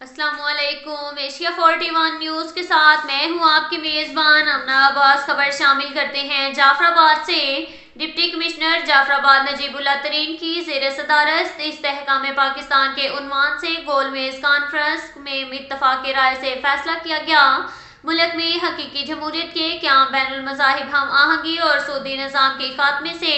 السلام علیکم۔ Asia 41 news کے ساتھ میں ہوں آپ کی میزبان امنا عباس۔ خبر شامل کرتے ہیں جعفر آباد سے۔ ڈپٹی کمشنر جعفر آباد نجیب اللہ ترین کی زیر صدارت استحکام پاکستان کے عنوان سے گول میز کانفرنس میں اتفاق رائے سے فیصلہ کیا گیا۔ ملک میں حقیقی جمہوریت کے قیام، بین المذاہب ہم آہنگی اور سودی نظام کے خاتمے سے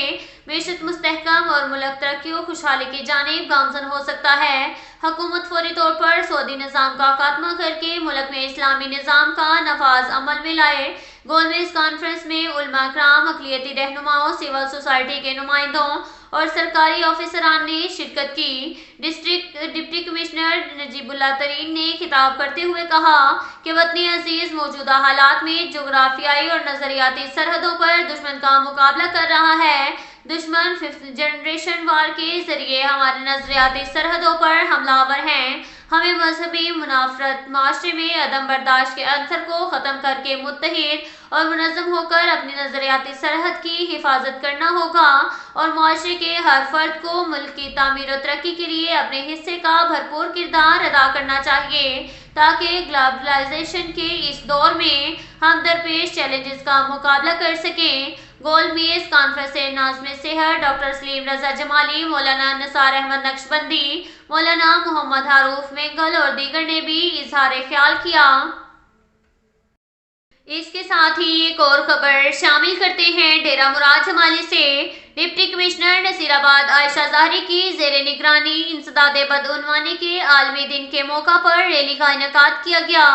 معیشت مستحکم اور ملک ترقی و خوشحالی کی جانب گامزن ہو سکتا ہے۔ حکومت فوری طور پر سعودی نظام کا خاتمہ کر کے ملک میں اسلامی نظام کا نفاذ عمل میں لائے۔ گول میز کانفرنس میں علماء کرام، اقلیتی رہنماؤں، سول سوسائٹی کے نمائندوں اور سرکاری آفیسران نے شرکت کی۔ ڈپٹی کمشنر نجیب اللہ ترین نے خطاب کرتے ہوئے کہا کہ وطن عزیز موجودہ حالات میں جغرافیائی اور نظریاتی سرحدوں پر دشمن کا مقابلہ کر رہا ہے۔ دشمن 5th جنریشن وار کے ذریعے ہمارے نظریاتی سرحدوں پر حملہ آور ہیں۔ ہمیں مذہبی منافرت، معاشرے میں عدم برداشت کے عنصر کو ختم کر کے متحد اور منظم ہو کر اپنی نظریاتی سرحد کی حفاظت کرنا ہوگا اور معاشرے کے ہر فرد کو ملک کی تعمیر و ترقی کے لیے اپنے حصے کا بھرپور کردار ادا کرنا چاہیے تاکہ گلوبلائزیشن کے اس دور میں ہم درپیش چیلنجز کا مقابلہ کر سکیں۔ گول میز کانفرنس سے ناظم صحت ڈاکٹر سلیم رضا جمالی، مولانا نثار احمد نقشبندی، مولانا محمد حروف مینگل اور دیگر نے بھی اظہار خیال کیا۔ اس کے ساتھ ہی ایک اور خبر شامل کرتے ہیں ڈیرہ مراد جمالی سے۔ ڈپٹی کمشنر نصیر آباد عائشہ ظاہری کی زیر نگرانی انسداد بدعنوانی کے عالمی دن کے موقع پر ریلی کا انعقاد کیا گیا۔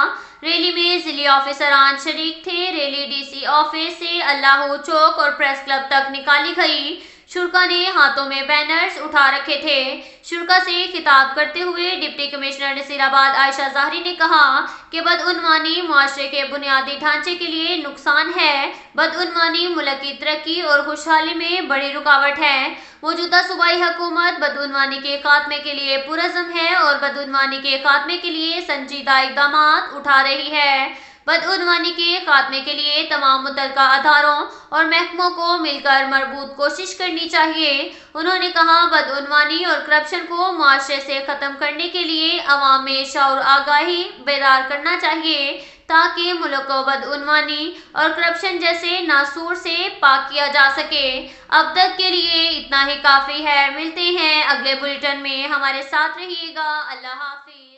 ریلی میں ضلعی آفیسران شریک تھے۔ ریلی ڈی سی آفس سے اللہ چوک اور پریس کلب تک نکالی گئی۔ شرکاء نے ہاتھوں میں بینرز اٹھا رکھے تھے۔ شرکاء سے خطاب کرتے ہوئے ڈپٹی کمشنر نصیر آباد عائشہ ظاہری نے کہا کہ بدعنوانی معاشرے کے بنیادی ڈھانچے کے لیے نقصان ہے۔ بدعنوانی ملک کی ترقی اور خوشحالی میں بڑی رکاوٹ ہے۔ موجودہ صوبائی حکومت بدعنوانی کے خاتمے کے لیے پرعزم ہے اور بدعنوانی کے خاتمے کے لیے سنجیدہ اقدامات اٹھا رہی ہے۔ بدعنوانی کے خاتمے کے لیے تمام متعلقہ اداروں اور محکموں کو مل کر مربوط کوشش کرنی چاہیے۔ انہوں نے کہا بدعنوانی اور کرپشن کو معاشرے سے ختم کرنے کے لیے عوام میں شعور آگاہی بیدار کرنا چاہیے تاکہ ملک کو بدعنوانی اور کرپشن جیسے ناسور سے پاک کیا جا سکے۔ اب تک کے لیے اتنا ہی کافی ہے۔ ملتے ہیں اگلے بلیٹن میں، ہمارے ساتھ رہیے گا۔ اللہ حافظ۔